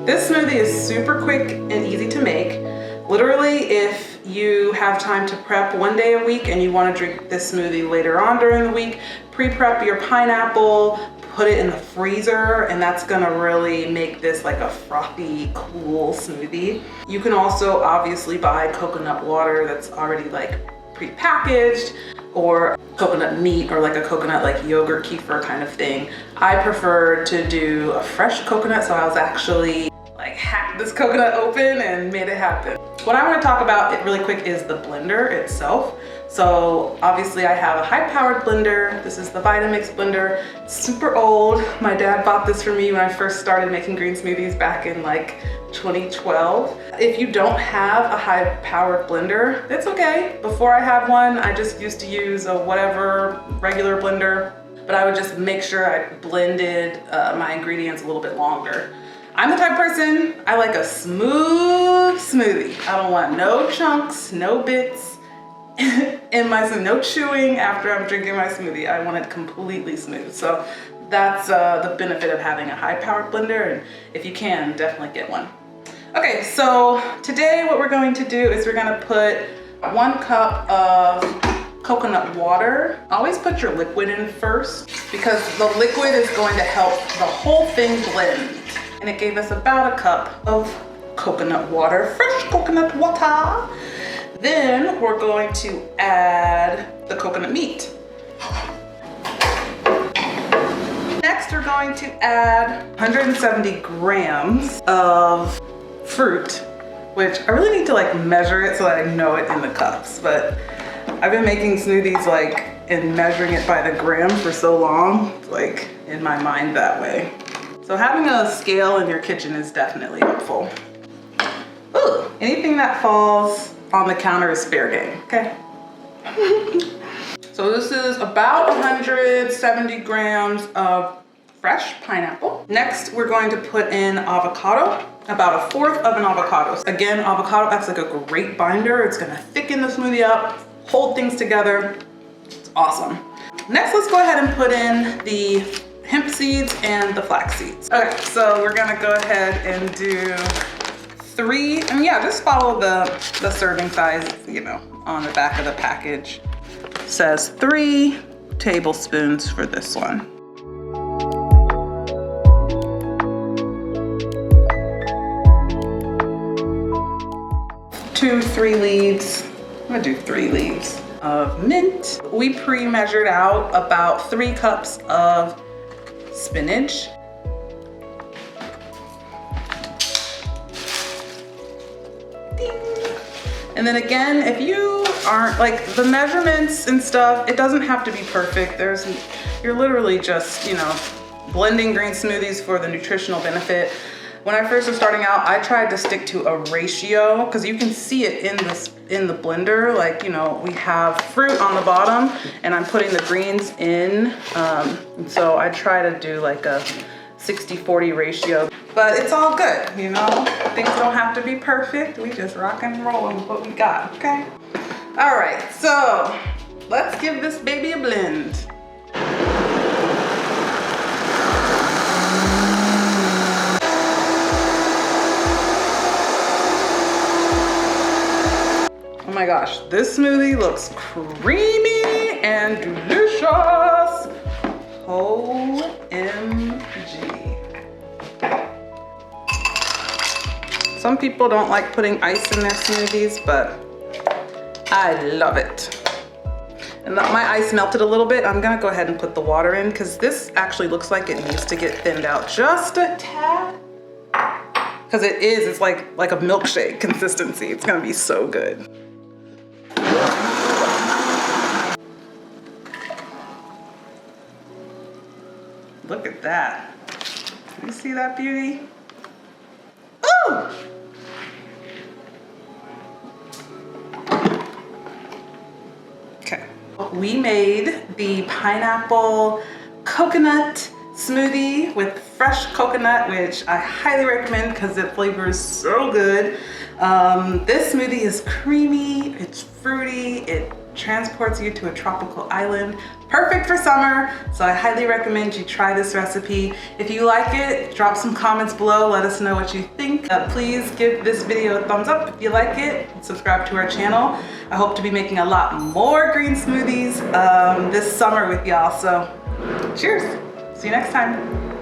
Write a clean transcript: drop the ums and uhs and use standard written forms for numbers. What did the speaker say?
This smoothie is super quick and easy to make. Literally, if you have time to prep one day a week and you want to drink this smoothie later on during the week, pre-prep your pineapple, put it in the freezer, and that's gonna really make this like a frothy, cool smoothie. You can also obviously buy coconut water that's already like pre-packaged, or coconut meat, or like a coconut like yogurt kefir kind of thing. I prefer to do a fresh coconut, so I was actually like hacked this coconut open and made it happen. What I want to talk about it really quick is the blender itself. So obviously I have a high-powered blender. This is the Vitamix blender. It's super old. My dad bought this for me when I first started making green smoothies back in like 2012. If you don't have a high-powered blender, it's okay. Before I had one, I just used to use a whatever regular blender, but I would just make sure I blended my ingredients a little bit longer. I'm the type of person, I like a smooth smoothie. I don't want no chunks, no bits in my smoothie, no chewing after I'm drinking my smoothie. I want it completely smooth. So that's the benefit of having a high-powered blender, and if you can, definitely get one. Okay, so today what we're going to do is we're gonna put 1 cup of coconut water. Always put your liquid in first, because the liquid is going to help the whole thing blend. And it gave us about 1 cup of coconut water, fresh coconut water. Then we're going to add the coconut meat. Next, we're going to add 170 grams of fruit, which I really need to like measure it so that I know it in the cups, but I've been making smoothies like and measuring it by the gram for so long, like in my mind that way. So having a scale in your kitchen is definitely helpful. Ooh, anything that falls on the counter is fair game, okay? So this is about 170 grams of fresh pineapple. Next, we're going to put in avocado, about 1/4 of an avocado. Again, avocado acts like a great binder. It's gonna thicken the smoothie up, hold things together. It's awesome. Next, let's go ahead and put in the hemp seeds and the flax seeds. Okay, so we're gonna go ahead and do 3, and yeah, just follow the serving size, you know, on the back of the package. It says 3 tablespoons for this one. 2-3 leaves. I'm gonna do 3 leaves of mint. We pre-measured out about 3 cups of spinach. Ding. And then again, if you aren't like the measurements and stuff, it doesn't have to be perfect. You're literally just, you know, blending green smoothies for the nutritional benefit. When I first was starting out, I tried to stick to a ratio, because you can see it in the blender. Like, you know, we have fruit on the bottom and I'm putting the greens in. So I try to do like a 60-40 ratio, but it's all good, you know? Things don't have to be perfect. We just rock and roll with what we got, okay? All right, so let's give this baby a blend. Oh my gosh, this smoothie looks creamy and delicious. OMG. Some people don't like putting ice in their smoothies, but I love it. And my ice melted a little bit. I'm gonna go ahead and put the water in, because this actually looks like it needs to get thinned out just a tad. Because it's like a milkshake consistency. It's gonna be so good. Look at that. You see that beauty? Ooh! Okay. We made the pineapple coconut smoothie with fresh coconut, which I highly recommend because it flavors so good. This smoothie is creamy, it's fruity, it transports you to a tropical island. Perfect for summer, so I highly recommend you try this recipe. If you like it, drop some comments below, let us know what you think. Please give this video a thumbs up if you like it, subscribe to our channel. I hope to be making a lot more green smoothies this summer with y'all, so cheers, see you next time.